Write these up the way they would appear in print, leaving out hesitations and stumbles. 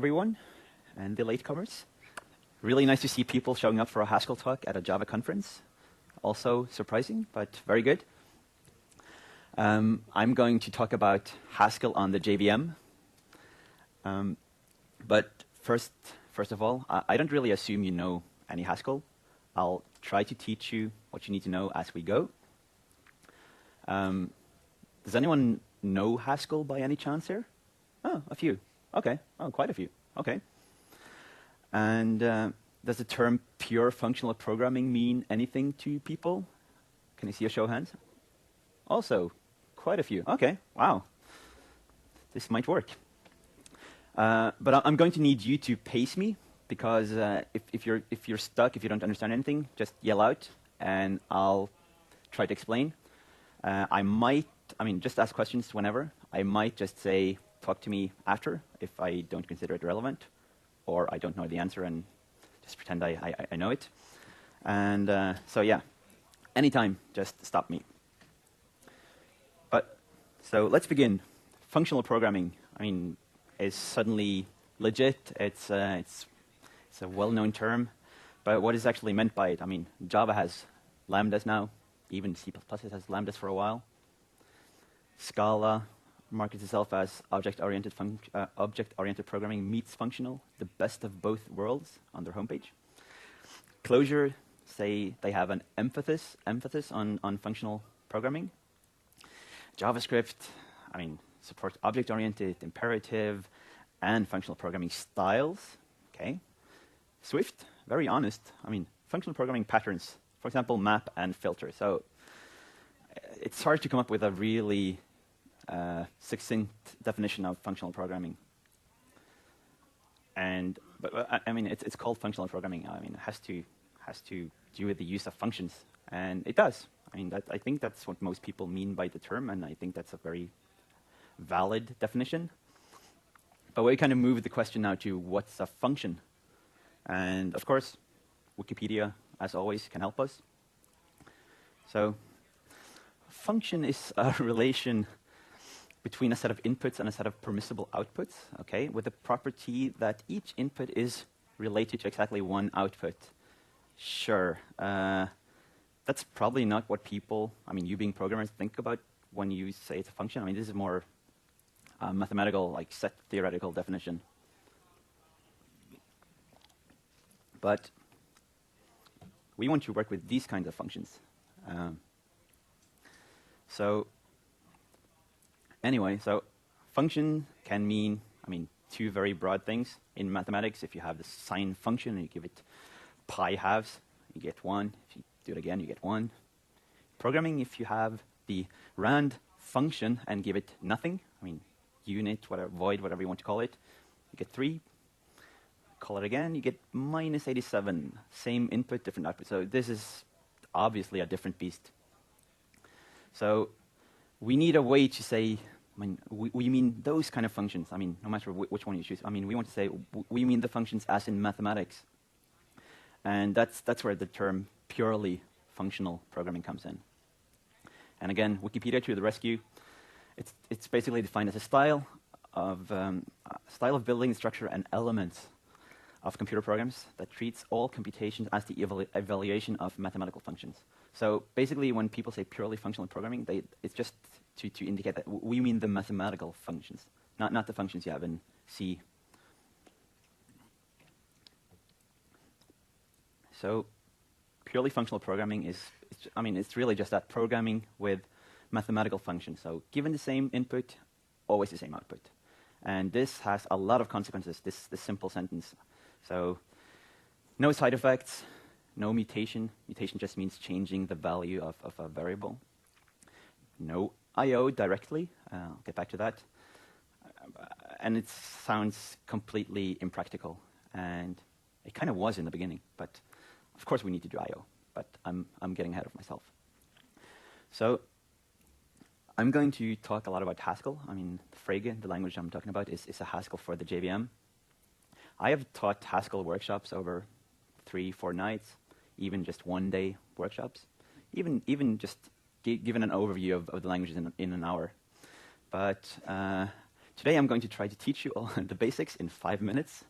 everyone, and the latecomers. Really nice to see people showing up for a Haskell talk at a Java conference. Also surprising, but very good. I'm going to talk about Haskell on the JVM. But first of all, I don't really assume you know any Haskell. I'll try to teach you what you need to know as we go. Does anyone know Haskell by any chance here? Oh, a few. OK. Oh, quite a few. OK. And does the term pure functional programming mean anything to people? Can I see a show of hands? Also, quite a few. OK. Wow. This might work. But I'm going to need you to pace me, because if you're stuck, if you don't understand anything, just yell out, and I'll try to explain. Just ask questions whenever. I might just say, talk to me after, if I don't consider it relevant, or I don't know the answer and just pretend I know it. And so yeah, anytime, just stop me. So let's begin. Functional programming, is suddenly legit. It's a well-known term, but what is actually meant by it? Java has lambdas now. Even C++ has lambdas for a while. Scala markets itself as object-oriented programming meets functional, the best of both worlds on their homepage. Clojure say they have an emphasis on functional programming. JavaScript, supports object-oriented, imperative, and functional programming styles. Okay. Swift, very honest. Functional programming patterns, for example, map and filter. So it's hard to come up with a really succinct definition of functional programming. But it's called functional programming. It has to do with the use of functions, and it does. I think that's what most people mean by the term, and I think that's a very valid definition. But we kind of move the question now to what's a function, and of course, Wikipedia, as always, can help us. So, function is a relation between a set of inputs and a set of permissible outputs, okay, with the property that each input is related to exactly one output. Sure, that's probably not what people, you being programmers, think about when you say it's a function. This is more mathematical, set theoretical definition. But we want to work with these kinds of functions. So function can mean, two very broad things. In mathematics, if you have the sine function and you give it pi halves, you get 1. If you do it again, you get 1. Programming, if you have the rand function and give it nothing, unit, whatever, void, whatever you want to call it, you get 3. Call it again, you get minus 87. Same input, different output. So this is obviously a different beast. So we need a way to say, we mean those kind of functions. No matter which one you choose. We want to say, we mean the functions as in mathematics. And that's where the term purely functional programming comes in. And again, Wikipedia to the rescue. It's basically defined as a style of building structure and elements of computer programs that treats all computations as the evaluation of mathematical functions. So basically, when people say purely functional programming, it's just to indicate that we mean the mathematical functions, not the functions you have in C. So purely functional programming it's really just that, programming with mathematical functions. So given the same input, always the same output. And this has a lot of consequences, this simple sentence. So no side effects, no mutation. Mutation just means changing the value of a variable. No I/O directly. I'll get back to that. And it sounds completely impractical. And it kind of was in the beginning. But of course we need to do I/O. But I'm getting ahead of myself. So I'm going to talk a lot about Haskell. Frege, the language I'm talking about, is a Haskell for the JVM. I have taught Haskell workshops over 3-4 nights, even just one-day workshops, even just given an overview of the languages in an hour. But Today I'm going to try to teach you all the basics in 5 minutes.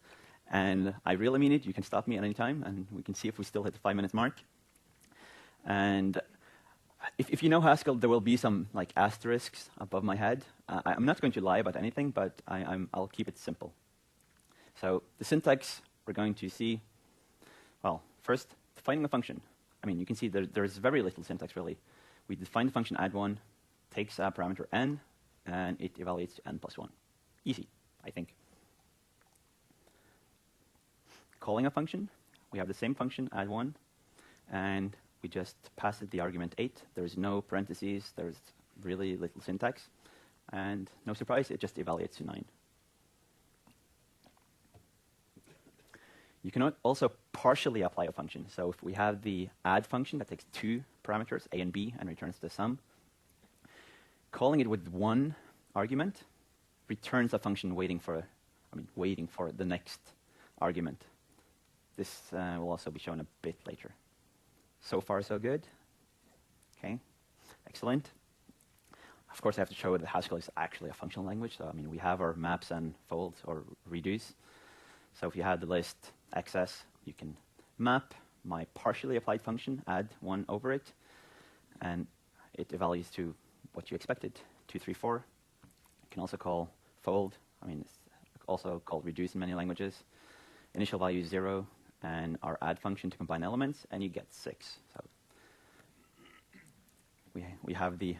And I really mean it. You can stop me at any time, and we can see if we still hit the 5 minutes mark. And if you know Haskell, there will be some like asterisks above my head. I'm not going to lie about anything, but I'll keep it simple. So the syntax we're going to see, well, first, defining a function. I mean, you can see there's very little syntax, really. We define the function add1, takes a parameter n, and it evaluates to n plus 1. Easy, I think. Calling a function, we have the same function, add1, and we just pass it the argument 8. There's no parentheses. There's really little syntax. And no surprise, it just evaluates to 9. You can also partially apply a function. So if we have the add function that takes 2 parameters, a and b, and returns the sum, calling it with 1 argument returns a function waiting for the next argument. This will also be shown a bit later. So far, so good. Okay, excellent. Of course, I have to show that Haskell is actually a functional language. So, I mean, we have our maps and folds or redos. So if you had the list XS, you can map my partially applied function, add 1 over it, and it evaluates to what you expected, 2, 3, 4. You can also call fold. I mean, it's also called reduce in many languages. Initial value is 0, and our add function to combine elements, and you get 6. So we have the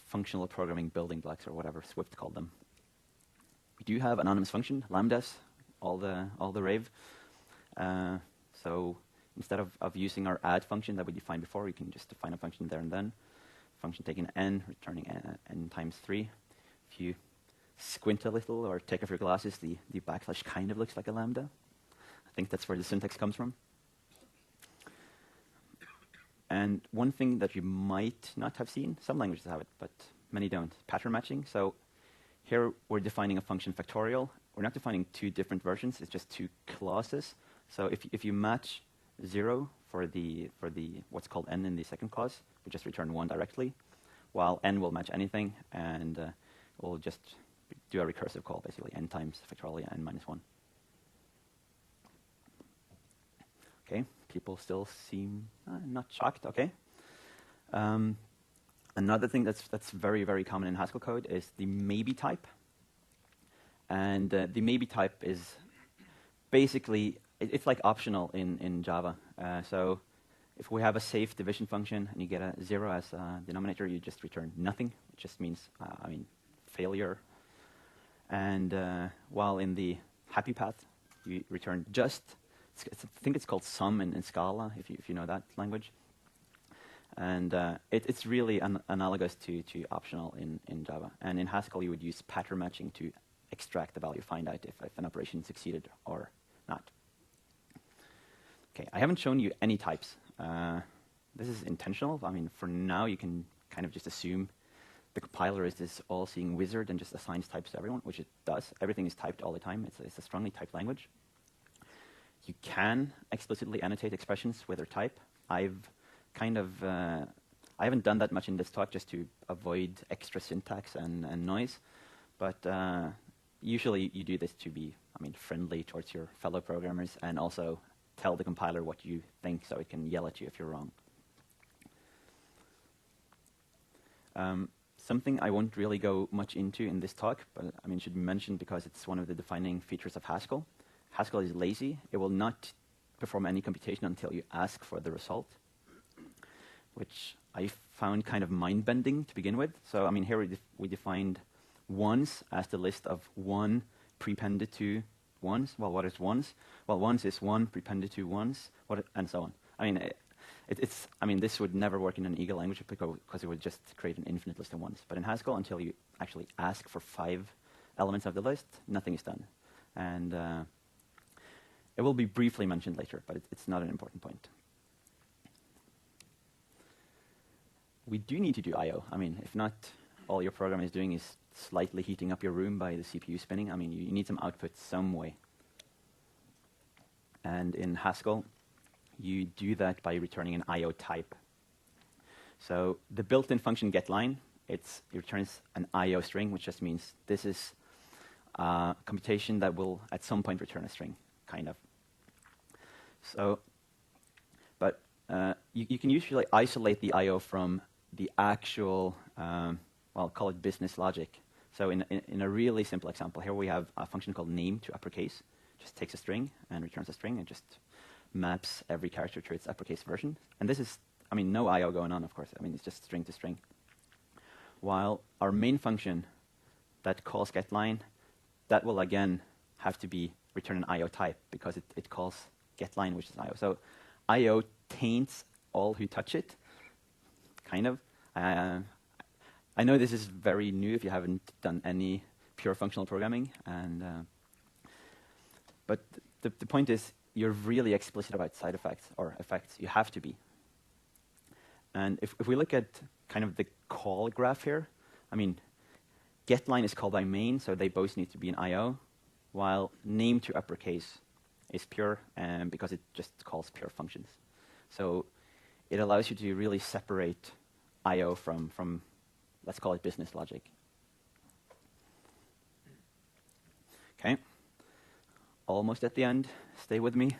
functional programming building blocks, or whatever Swift called them. We do have anonymous function, lambdas, all the rave. So instead of using our add function that we defined before, we can just define a function there and then. Function taking n, returning n times 3. If you squint a little or take off your glasses, the backslash kind of looks like a lambda. I think that's where the syntax comes from. And one thing that you might not have seen, some languages have it, but many don't, pattern matching. So here we're defining a function factorial. We're not defining 2 different versions, it's just 2 clauses. So if you match 0 for the what's called n in the second clause, we just return 1 directly, while n will match anything, and we'll just do a recursive call, basically, n times factorial n minus 1. Okay, people still seem not shocked, okay. Another thing that's very, very common in Haskell code is the maybe type. And the maybe type is basically, it's like optional in Java. So if we have a safe division function and you get a 0 as a denominator, you just return nothing. It just means, failure. And while in the happy path, you return just, I think it's called sum in Scala, if you know that language. And it's really analogous to optional in Java. And in Haskell, you would use pattern matching to extract the value, find out if an operation succeeded or not. Okay, I haven't shown you any types. This is intentional. I mean, for now, you can kind of just assume the compiler is this all-seeing wizard and just assigns types to everyone, which it does. Everything is typed all the time. It's a strongly typed language. You can explicitly annotate expressions with their type. I haven't done that much in this talk just to avoid extra syntax and noise, but usually you do this to be, friendly towards your fellow programmers and also tell the compiler what you think so it can yell at you if you're wrong. Something I won't really go much into in this talk, but should be mentioned because it's one of the defining features of Haskell. Haskell is lazy. It will not perform any computation until you ask for the result, which I found kind of mind-bending to begin with. So, here we defined ones as the list of 1 prepended to ones. Well, what is ones? Well, ones is 1 prepended to ones, and so on. This would never work in an eagle language because it would just create an infinite list of ones. But in Haskell, until you actually ask for 5 elements of the list, nothing is done. And it will be briefly mentioned later, but it's not an important point. We do need to do I/O. If not, all your program is doing is slightly heating up your room by the CPU spinning. You need some output some way. And in Haskell, you do that by returning an I/O type. So the built-in function getLine it returns an IO string, which just means this is a computation that will at some point return a string, kind of. So, but you can usually isolate the IO from the actual, well, call it business logic. So in a really simple example, here we have a function called name to uppercase. Just takes a string and returns a string and just maps every character to its uppercase version. And this is, I mean, no IO going on, of course. I mean, it's just string to string. While our main function that calls getLine, that will again have to be return an IO type because it calls getLine, which is IO. So IO taints all who touch it, kind of. I know this is very new if you haven't done any pure functional programming, and but the point is you're really explicit about side effects or effects. You have to be. And if we look at kind of the call graph here, I mean, getLine is called by main, so they both need to be in IO, while name to uppercase is pure because it just calls pure functions. So it allows you to really separate IO from let's call it business logic. Okay, almost at the end. Stay with me.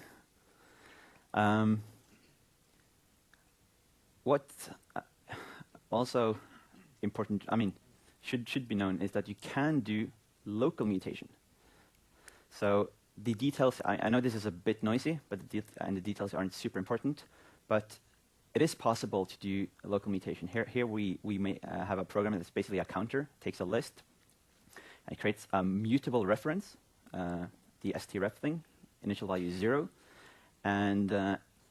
What also important, I mean, should be known is that you can do local mutation. So the details, I know this is a bit noisy, but the details aren't super important, but it is possible to do a local mutation. Here we may have a program that's basically a counter, takes a list, and it creates a mutable reference, the stref thing, initial value is 0, and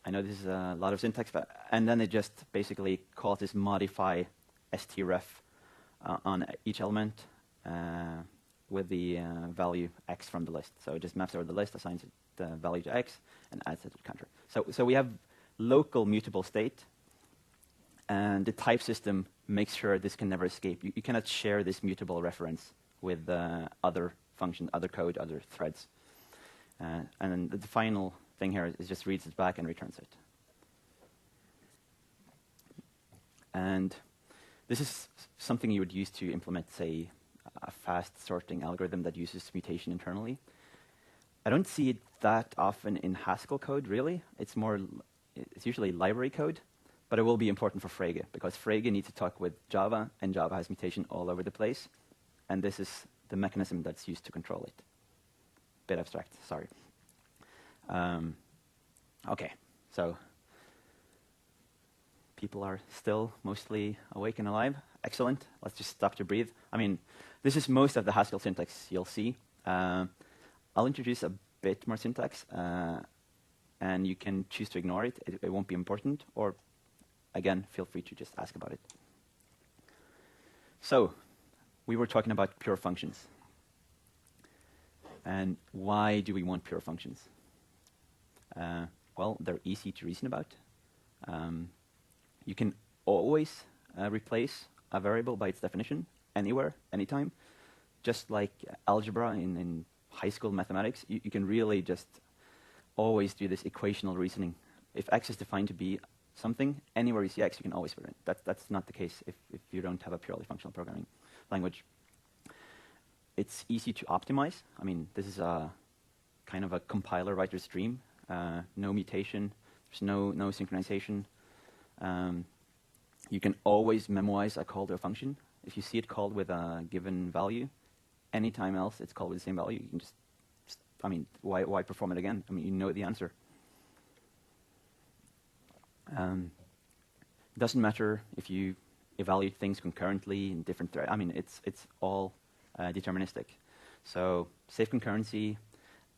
I know this is a lot of syntax, and then it just basically calls this modify stref on each element with the value x from the list. So it just maps over the list, assigns the value to x, and adds it to the counter. So we have local mutable state, and the type system makes sure this can never escape. You cannot share this mutable reference with other functions, other code, other threads. And then the final thing here is just reads it back and returns it. And this is something you would use to implement, say, a fast sorting algorithm that uses mutation internally. I don't see it that often in Haskell code, really. It's usually library code, but it will be important for Frege, because Frege needs to talk with Java, and Java has mutation all over the place, and this is the mechanism that's used to control it. Bit abstract, sorry. Okay, so people are still mostly awake and alive. Excellent. Let's just stop to breathe. I mean, this is most of the Haskell syntax you'll see. I'll introduce a bit more syntax, and you can choose to ignore it. It won't be important, or again, feel free to just ask about it. So, we were talking about pure functions. And why do we want pure functions? Well, they're easy to reason about. You can always replace a variable by its definition, anywhere, anytime. Just like algebra in high school mathematics, you can really just always do this equational reasoning. If x is defined to be something, anywhere you see x, you can always put it in. That's not the case if you don't have a purely functional programming language. It's easy to optimize. I mean, this is a kind of a compiler-writer's dream. No mutation. There's no synchronization. You can always memorize a call to a function. If you see it called with a given value, anytime else it's called with the same value, you can just I mean, why perform it again? I mean, you know the answer. Doesn't matter if you evaluate things concurrently in different threads. I mean, it's all deterministic. So safe concurrency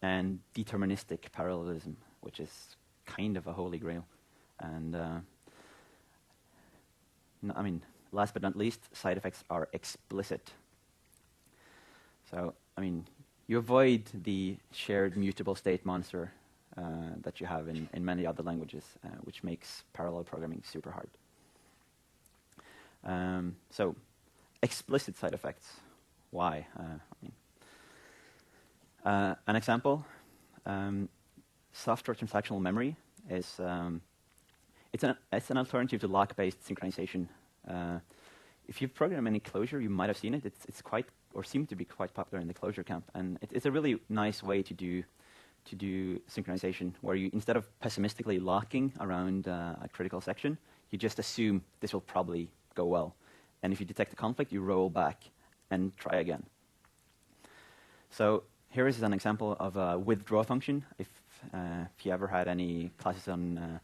and deterministic parallelism, which is kind of a holy grail. And I mean, last but not least, side effects are explicit. So, I mean, you avoid the shared mutable state monster that you have in many other languages, which makes parallel programming super hard. So, explicit side effects. Why? An example, software transactional memory is it's an alternative to lock-based synchronization. if you've programmed any Clojure, you might have seen it. It's quite, or seems to be quite popular in the Clojure camp, and it's a really nice way to do synchronization, where you, instead of pessimistically locking around a critical section, you just assume this will probably go well. And if you detect a conflict, you roll back and try again. So here is an example of a withdraw function. If you ever had any classes on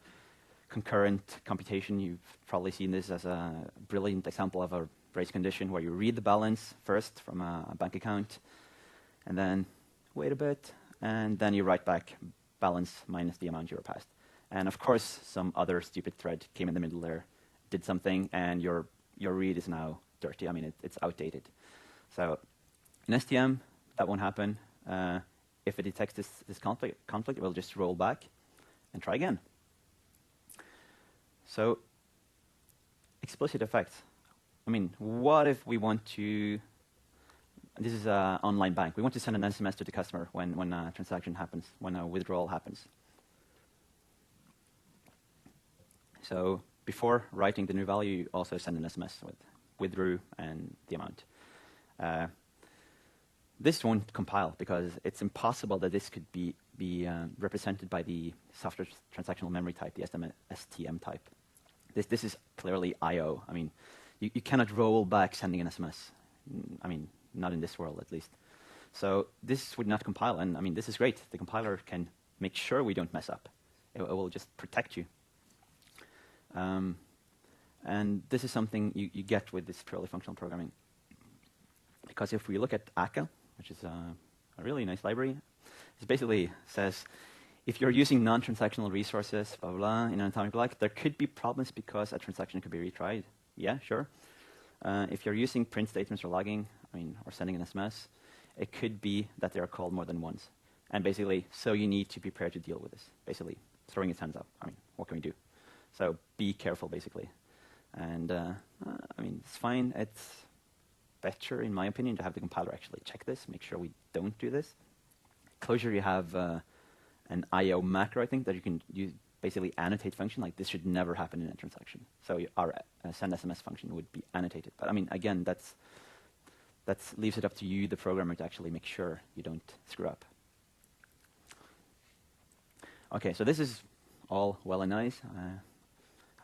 concurrent computation, you've probably seen this as a brilliant example of a race condition where you read the balance first from a bank account, and then wait a bit, and then you write back balance minus the amount you were passed. And of course, some other stupid thread came in the middle there, did something, and your read is now dirty. I mean, it's outdated. So in STM, that won't happen. If it detects this conflict, it will just roll back and try again. So explicit effects. I mean, what if we want to, this is an online bank. We want to send an SMS to the customer when a transaction happens, when a withdrawal happens. So before writing the new value, you also send an SMS with withdrew and the amount. This won't compile because it's impossible that this could be represented by the software transactional memory type, the STM type. This is clearly I/O. I mean, you cannot roll back sending an SMS. I mean, not in this world at least. So this would not compile, and I mean, this is great. The compiler can make sure we don't mess up. It will just protect you. And this is something you get with this purely functional programming. Because if we look at Haskell, which is a really nice library, it basically says, if you're using non-transactional resources, blah, blah, blah, in an atomic block, there could be problems because a transaction could be retried. Yeah, sure. If you're using print statements or logging, I mean, or sending an SMS, it could be that they are called more than once. And basically, so you need to be prepared to deal with this. Basically, throwing its hands up. I mean, what can we do? So be careful, basically. And I mean, it's fine. It's better, in my opinion, to have the compiler actually check this, make sure we don't do this. Clojure, you have an I/O macro, I think, that you can use, basically annotate function. Like, this should never happen in a transaction. So our send SMS function would be annotated. But I mean, again, that leaves it up to you, the programmer, to actually make sure you don't screw up. Okay, so this is all well and nice. I'm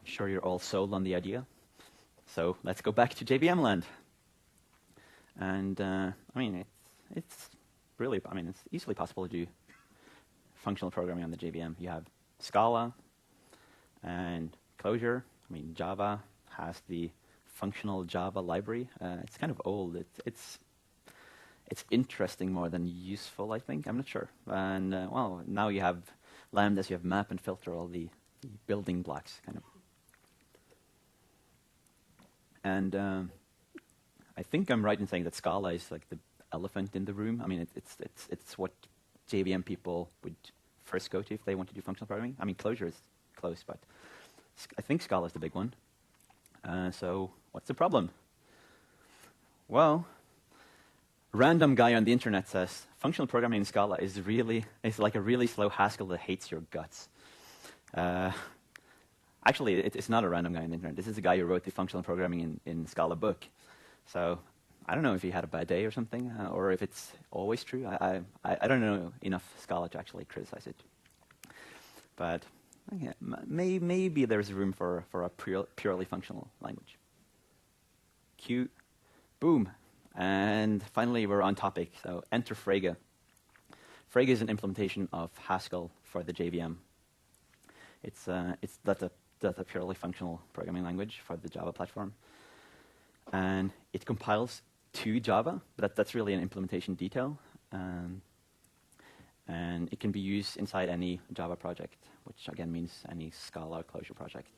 sure you're all sold on the idea. So let's go back to JVM land. And I mean, it's really, I mean, it's easily possible to do functional programming on the JVM. You have Scala and Clojure. I mean, Java has the functional Java library. It's kind of old. It's interesting more than useful, I think. I'm not sure. And well, now you have lambdas, you have map and filter, all the building blocks, kind of. And I think I'm right in saying that Scala is like the elephant in the room. I mean, it's what JVM people would first go to if they want to do functional programming. I mean, Clojure is close, but I think Scala is the big one. So what's the problem? Well, a random guy on the internet says functional programming in Scala is like a really slow Haskell that hates your guts. Actually, it's not a random guy on the internet. This is a guy who wrote the functional programming in Scala book. So I don't know if he had a bad day or something, or if it's always true. I don't know enough Scala to actually criticize it. But okay, maybe there's room for a purely functional language. Q, boom. And finally, we're on topic. So enter Frege. Frege is an implementation of Haskell for the JVM. That's a purely functional programming language for the Java platform. And it compiles to Java, but that's really an implementation detail. And it can be used inside any Java project, which again means any Scala Clojure project.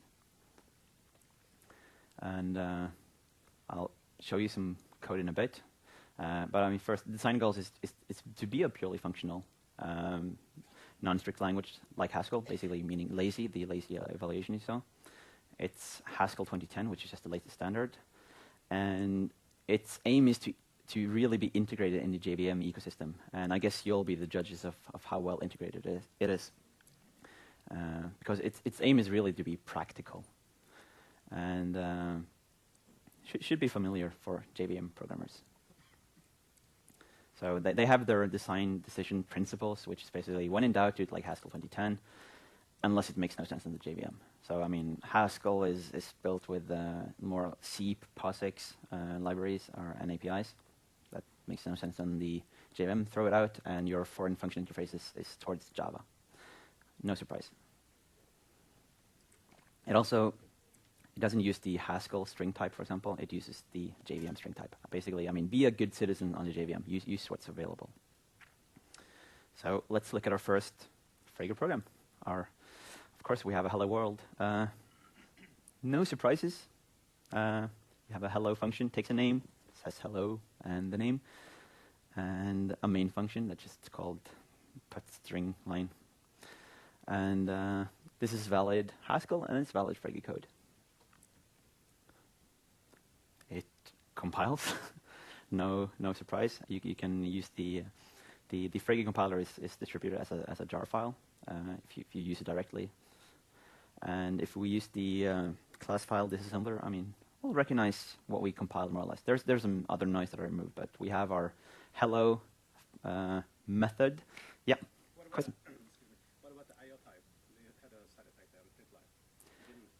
And I'll show you some code in a bit. But I mean, first, the design goals is to be a purely functional non-strict language like Haskell, basically meaning lazy, the lazy evaluation you saw. It's Haskell 2010, which is just the latest standard. And its aim is to really be integrated in the JVM ecosystem. And I guess you'll be the judges of how well integrated it is. Because its aim is really to be practical. And should be familiar for JVM programmers. So they have their design decision principles, which is basically when in doubt, do it like Haskell 2010, unless it makes no sense in the JVM. So I mean, Haskell is built with more C, POSIX libraries and APIs. That makes no sense in the JVM. Throw it out, and your foreign function interface is towards Java. No surprise. It doesn't use the Haskell string type, for example. It uses the JVM string type. Basically, I mean, be a good citizen on the JVM. Use what's available. So let's look at our first Frege program. Of course, we have a hello world. No surprises. We have a hello function, takes a name, says hello and the name, and a main function that's just called put string line. And this is valid Haskell, and it's valid Frege code. It compiles. No surprise. You can use the Frege compiler is distributed as a jar file if you use it directly. And if we use the class file disassembler, I mean, we'll recognize what we compiled more or less. There's some other noise that I removed, but we have our hello method. Yeah. Question. What about the IO type? You had a side effect there, print line. You didn't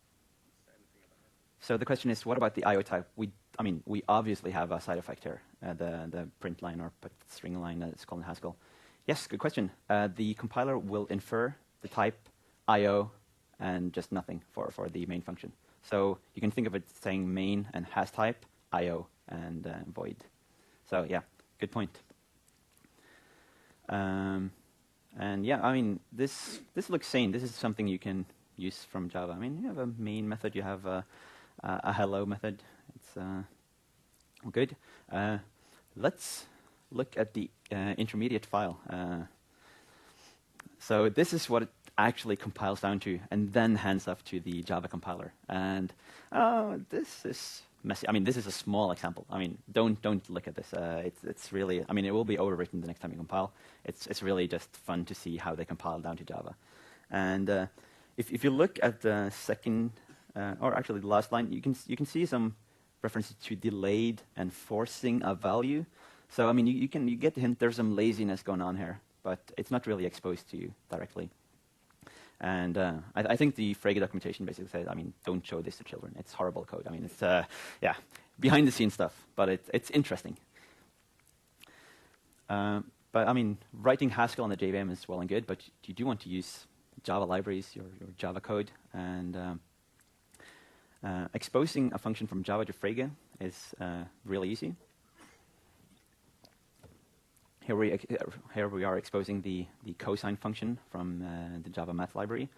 say anything about that. So the question is, what about the IO type? We obviously have a side effect here, the print line or put string line that's called in Haskell. Yes, good question. The compiler will infer the type IO and just nothing for the main function. So you can think of it saying main and has type, IO, and void. So yeah, good point. And yeah, I mean, this looks sane. This is something you can use from Java. I mean, you have a main method, you have a hello method. It's good. Let's look at the intermediate file. So this is what it actually compiles down to, and then hands off to the Java compiler. And this is messy. I mean, this is a small example. I mean, don't look at this. It's really. I mean, it will be overwritten the next time you compile. It's really just fun to see how they compile down to Java. And if you look at the second, or actually the last line, you can see some references to delayed and forcing a value. So I mean, you get the hint. There's some laziness going on here, but it's not really exposed to you directly. And I think the Frege documentation basically says, I mean, don't show this to children. It's horrible code. I mean, it's yeah, behind the scenes stuff, but it's interesting. But I mean, writing Haskell on the JVM is well and good, but you do want to use Java libraries, your Java code, and exposing a function from Java to Frege is really easy. Here we are exposing the cosine function from the Java math library.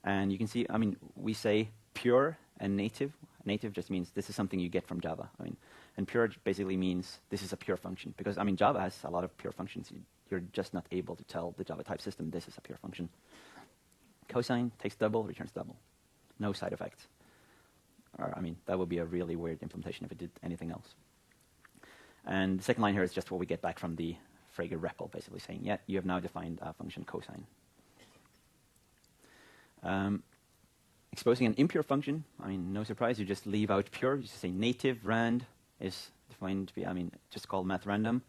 And you can see, I mean, we say pure and native. Native just means this is something you get from Java. I mean, and pure basically means this is a pure function. Because, I mean, Java has a lot of pure functions. You're just not able to tell the Java type system this is a pure function. Cosine takes double, returns double. No side effects. Or, I mean, that would be a really weird implementation if it did anything else. And the second line here is just what we get back from the Frege REPL, basically saying, yeah, you have now defined a function cosine. Exposing an impure function, I mean, no surprise, you just leave out pure. You just say native rand is defined to be, I mean, just called math random.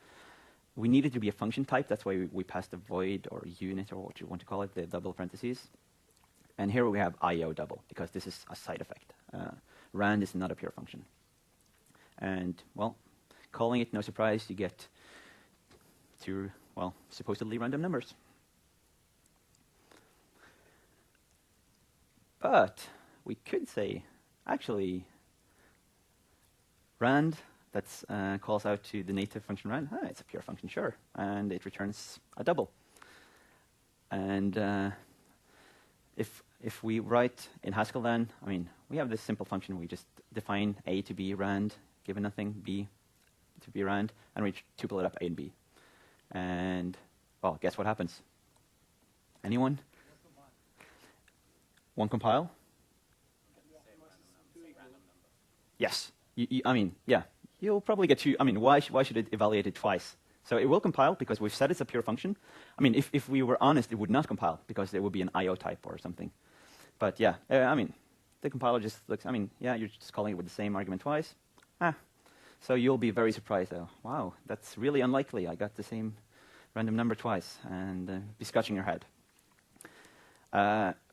We need it to be a function type. That's why we passed a void or unit or what you want to call it, the double parentheses. And here we have IO double, because this is a side effect. Rand is not a pure function. And, well, calling it, no surprise, you get to, well, supposedly random numbers. But we could say, actually, rand, that calls out to the native function rand. It's a pure function, sure. And it returns a double. And if we write in Haskell then, I mean, we have this simple function. We just define A to be rand, given nothing, B to be rand, and we tuple it up A and B. And, well, guess what happens? Anyone? One compile? Yes. I mean, yeah. You'll probably get two. I mean, why should it evaluate it twice? So it will compile because we've said it's a pure function. I mean, if we were honest, it would not compile because there would be an IO type or something. But yeah, I mean, the compiler just looks, I mean, yeah, you're just calling it with the same argument twice. So you'll be very surprised, though. Wow, that's really unlikely. I got the same random number twice, and be scratching your head.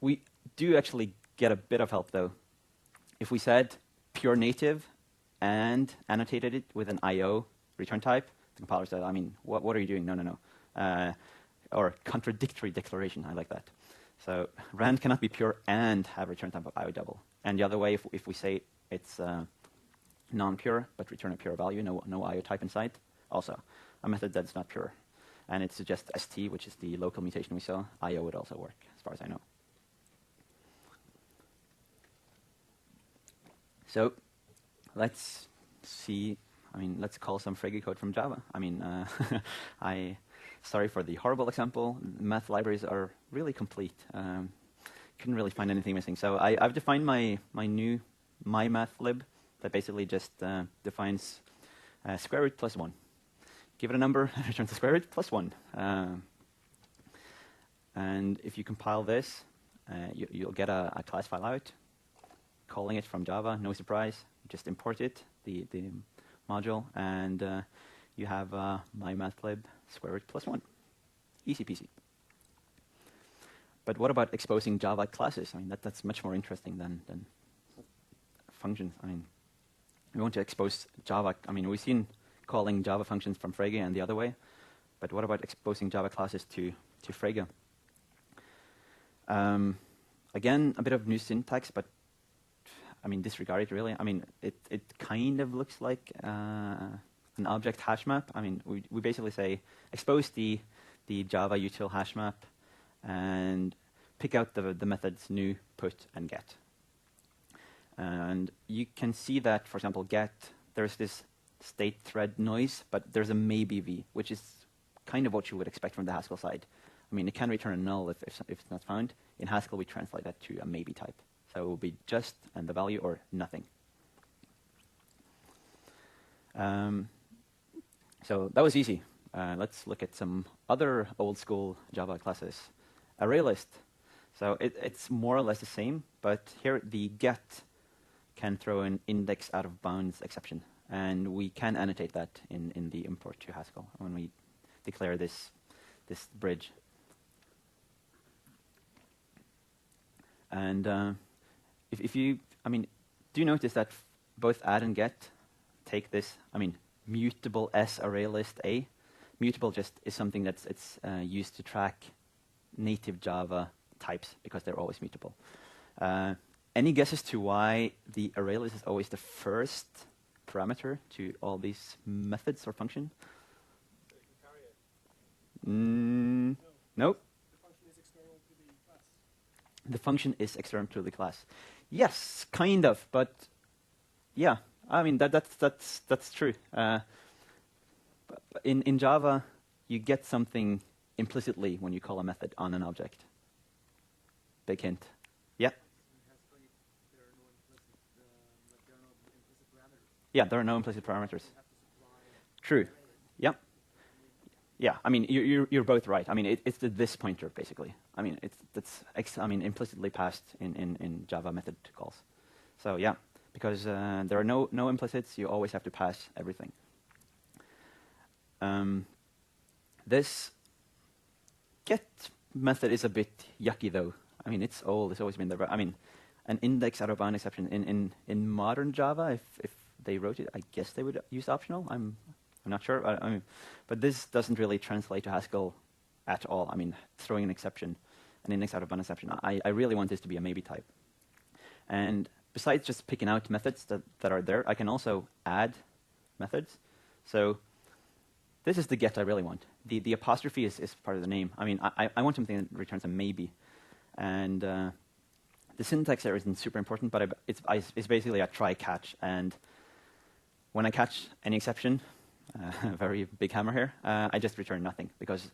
We do actually get a bit of help, though. If we said pure native and annotated it with an IO return type, the compiler said, I mean, what are you doing? No, no, no. Or contradictory declaration, I like that. So rand cannot be pure and have return type of IO double. And the other way, if we say it's non-pure, but return a pure value, no IO type inside, also a method that's not pure. And it suggests st, which is the local mutation we saw. IO would also work, as far as I know. So let's see. I mean, let's call some Frege code from Java. I mean, sorry for the horrible example. Math libraries are really complete. Couldn't really find anything missing. So I've defined my new mymathlib that basically just defines square root plus 1. Give it a number, and returns the square root plus 1. And if you compile this, you'll get a class file out, calling it from Java, no surprise. You just import it, the module, and you have mymathlib square root plus 1. Easy peasy. But what about exposing Java classes? I mean, that's much more interesting than functions. I mean, we want to expose Java. I mean, we've seen calling Java functions from Frege and the other way. But what about exposing Java classes to Frege? Again, a bit of new syntax, but I mean, disregard it really. I mean, it kind of looks like an object hash map. I mean, we basically say expose the Java util hash map and pick out the methods new, put, and get. And you can see that, for example, get, there's this state thread noise, but there's a maybe v, which is kind of what you would expect from the Haskell side. I mean, it can return a null if it's not found. In Haskell, we translate that to a maybe type. So it will be just and the value or nothing. So that was easy. Let's look at some other old school Java classes. ArrayList. So it's more or less the same, but here the get can throw an index out of bounds exception. And we can annotate that in the import to Haskell when we declare this bridge. And if you, I mean, do notice that both add and get take this, I mean, mutable s array list a. Mutable just is something that's used to track native Java types because they're always mutable. Any guesses to why the array list is always the first parameter to all these methods or function? So you can carry it. Nope. The function is external to the class. The function is external to the class. Yes, kind of, but yeah, I mean that's true. But in Java, you get something implicitly when you call a method on an object. Big hint. Yeah. Yeah, there are no implicit parameters. True. Yeah. Yeah. I mean, you're both right. I mean, it's the this pointer basically. I mean, that's implicitly passed in Java method calls. So yeah, because there are no implicits, you always have to pass everything. This get method is a bit yucky though. I mean, it's old. It's always been there. I mean, an index out of bound exception in modern Java, if they wrote it, I guess they would use optional. I'm not sure. I mean, but this doesn't really translate to Haskell at all. I mean, throwing an exception, an index out of bound exception. I really want this to be a maybe type. And besides just picking out methods that are there, I can also add methods. So this is the get I really want. The apostrophe is part of the name. I mean, I want something that returns a maybe. And the syntax there isn't super important, but it's basically a try-catch. And when I catch any exception, very big hammer here, I just return nothing, because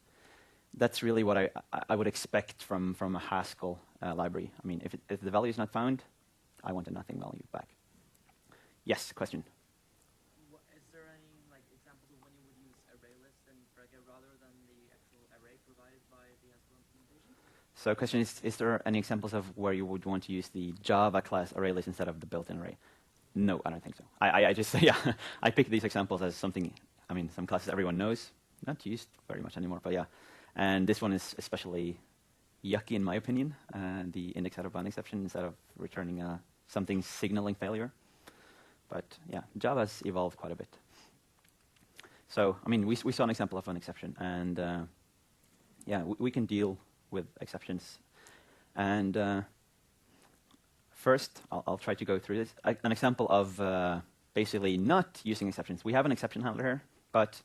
that's really what I would expect from a Haskell library. I mean, if the value is not found, I want a nothing value back. Yes, question? Is there any examples of when you would use ArrayList and Frege rather than the actual array provided by the Haskell implementation? So question is there any examples of where you would want to use the Java class ArrayList instead of the built-in array? No, I don't think so. I just, yeah, I picked these examples as something, I mean, some classes everyone knows, not used very much anymore, but yeah. And this one is especially yucky in my opinion, the index out of bound exception instead of returning something signaling failure. But yeah, Java's evolved quite a bit. So, I mean, we saw an example of an exception, and yeah, we can deal with exceptions. And first, I'll try to go through this. An example of basically not using exceptions. We have an exception handler here, but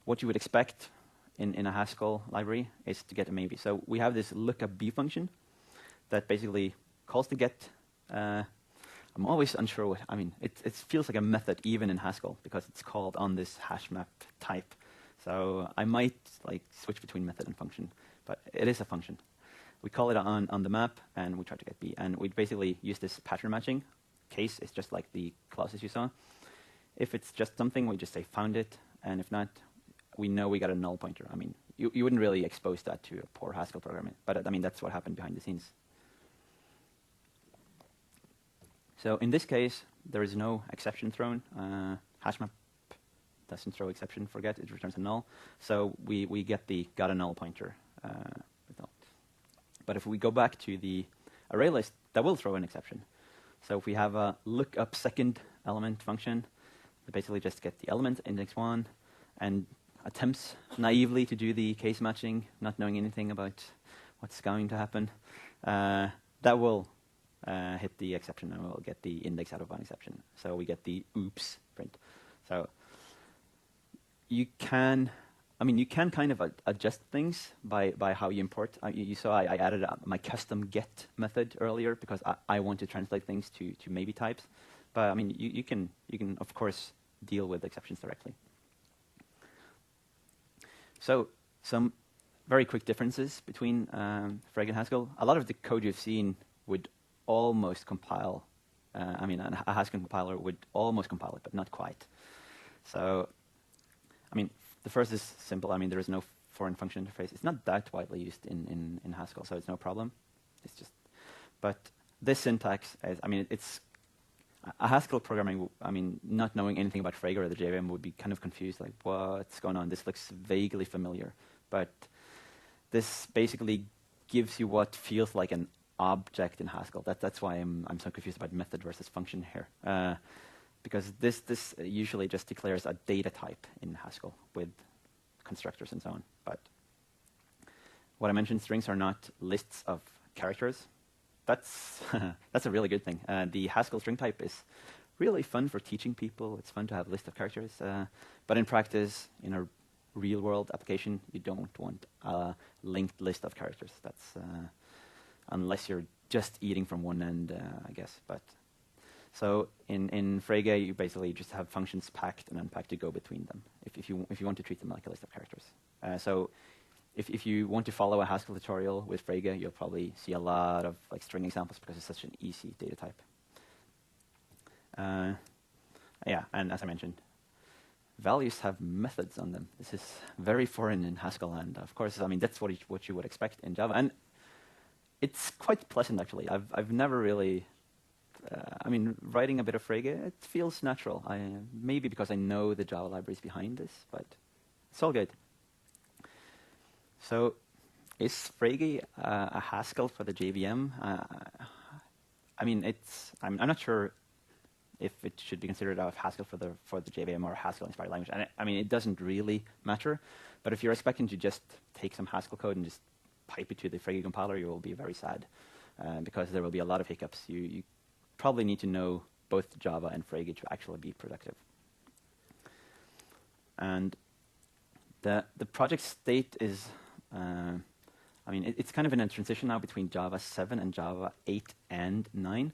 what you would expect in a Haskell library is to get a maybe. So we have this lookup b function that basically calls to get. I'm always unsure what, I mean, it feels like a method even in Haskell because it's called on this hash map type. So I might like switch between method and function, but it is a function. We call it on the map, and we try to get b. And we basically use this pattern matching case. It's just like the clauses you saw. If it's just something, we just say found it, and if not, we know we got a null pointer. I mean, you wouldn't really expose that to a poor Haskell programmer, but I mean, that's what happened behind the scenes. So in this case, there is no exception thrown. Hashmap doesn't throw exception, forget, it returns a null. So we get the got a null pointer result. But if we go back to the array list, that will throw an exception. So if we have a lookup second element function, that basically just get the element, index 1, and attempts naively to do the case matching, not knowing anything about what's going to happen, that will hit the exception, and we'll get the index out of bound exception. So we get the oops print. So you can, I mean, you can kind of adjust things by how you import. You saw I added my custom get method earlier because I want to translate things to maybe types. But I mean, you can of course deal with exceptions directly. So some very quick differences between Frege and Haskell. A lot of the code you've seen would almost compile. I mean, a Haskell compiler would almost compile it, but not quite. So, I mean, the first is simple. I mean, there is no foreign function interface. It's not that widely used in Haskell, so it's no problem. It's just, but this syntax is, I mean, it's a Haskell programming. I mean, not knowing anything about Frege or the JVM would be kind of confused. Like, what's going on? This looks vaguely familiar, but this basically gives you what feels like an object in Haskell. That's why I'm so confused about method versus function here, because this usually just declares a data type in Haskell with constructors and so on. But what I mentioned, strings are not lists of characters. That's that's a really good thing. The Haskell string type is really fun for teaching people. It's fun to have a list of characters, but in practice, in a real-world application, you don't want a linked list of characters. That's unless you're just eating from one end, I guess. But so in Frege, you basically just have functions packed and unpacked to go between them. If you want to treat them like a list of characters. So if you want to follow a Haskell tutorial with Frege, you'll probably see a lot of like string examples because it's such an easy data type. Yeah, and as I mentioned, values have methods on them. This is very foreign in Haskell, and of course, I mean that's what you would expect in Java, and it's quite pleasant actually. I've never really, I mean, writing a bit of Frege, it feels natural. Maybe because I know the Java libraries behind this, but it's all good. So, is Frege a Haskell for the JVM? I mean, I'm not sure if it should be considered a Haskell for the JVM or a Haskell-inspired language. And I mean, it doesn't really matter. But if you're expecting to just take some Haskell code and just pipe it to the Frege compiler, you will be very sad because there will be a lot of hiccups. You probably need to know both Java and Frege to actually be productive. And the project state is, I mean, it's kind of in a transition now between Java 7 and Java 8 and 9.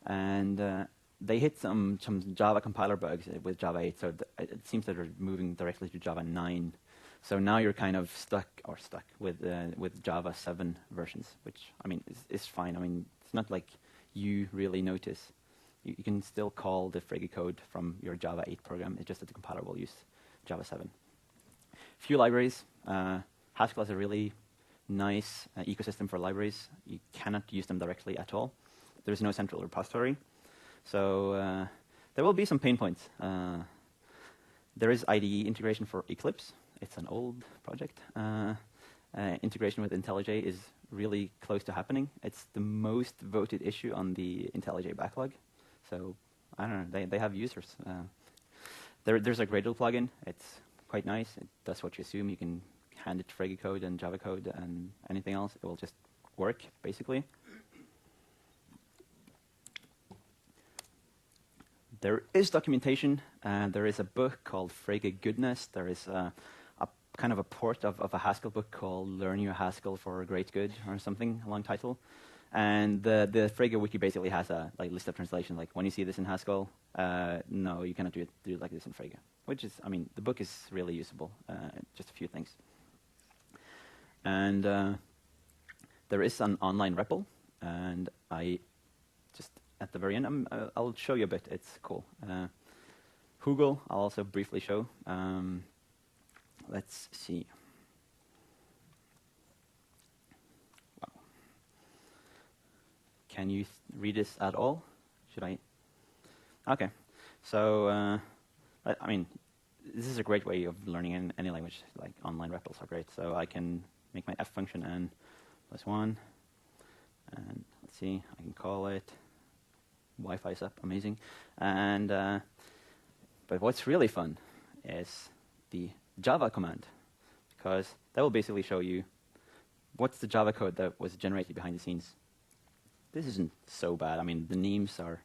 And they hit some Java compiler bugs with Java 8, so it seems that they're moving directly to Java 9. So now you're kind of stuck with Java 7 versions, which, I mean, is fine. I mean, it's not like you really notice. You can still call the Frege code from your Java 8 program. It's just that the compiler will use Java 7. Few libraries. Haskell has a really nice ecosystem for libraries. You cannot use them directly at all. There's no central repository. So there will be some pain points. There is IDE integration for Eclipse. It's an old project. Integration with IntelliJ is really close to happening. It's the most voted issue on the IntelliJ backlog. So I don't know, they have users. There's a Gradle plugin. It's quite nice. It does what you assume. You can hand it Frege code and Java code and anything else. It will just work, basically. There is documentation, and there is a book called Frege Goodness. There is a kind of a port of a Haskell book called Learn Your Haskell for Great Good, or something, a long title. And the Frege wiki basically has a list of translations, like when you see this in Haskell, no, you cannot do it like this in Frege. Which is, I mean, the book is really usable, just a few things. And there is an online REPL, and I just, at the very end, I'll show you a bit. It's cool. Hugel, I'll also briefly show. Let's see. Wow. Can you read this at all? Should I? Okay. So, I mean, this is a great way of learning in any language. Like online REPLs are great. So I can make my f function n plus 1. And let's see, I can call it. Wi-Fi's up, amazing. And but what's really fun is the Java command, because that will basically show you what's the Java code that was generated behind the scenes. This isn't so bad. I mean, the names are,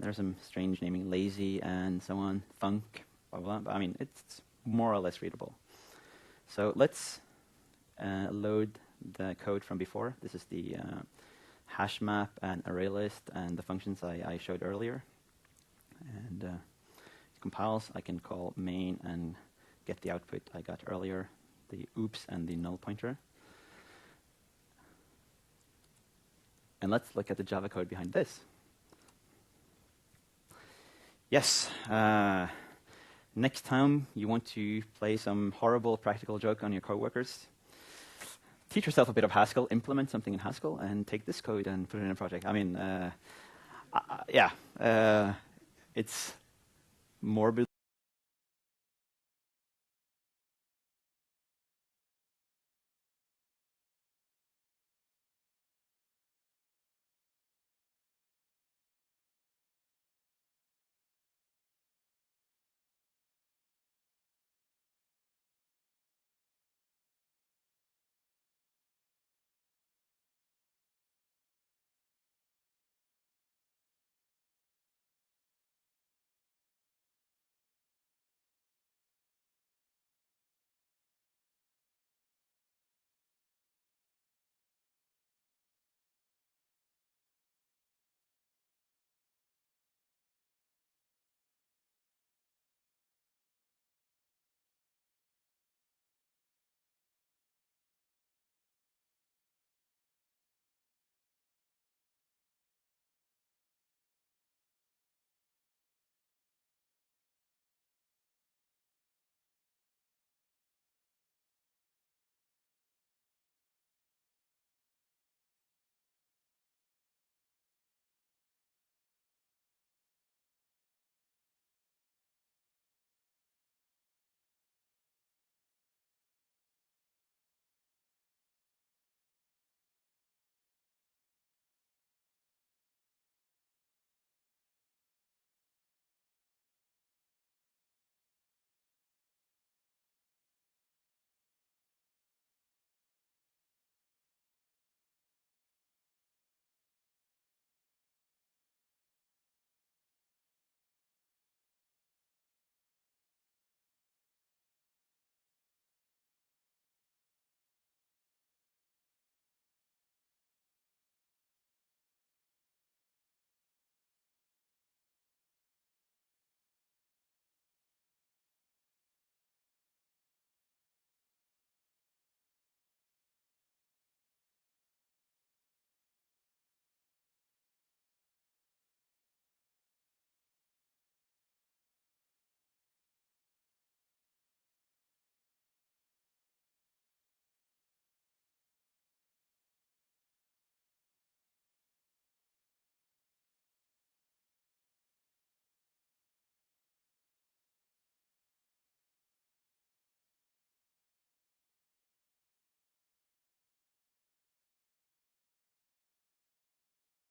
there's some strange naming, lazy and so on, funk, blah, blah, blah. But I mean, it's more or less readable. So let's load the code from before. This is the hash map and array list and the functions I showed earlier. And it compiles. I can call main and get the output I got earlier, the oops and the null pointer. And let's look at the Java code behind this. Yes. Next time you want to play some horrible practical joke on your coworkers, teach yourself a bit of Haskell, implement something in Haskell, and take this code and put it in a project. I mean, yeah, it's morbid.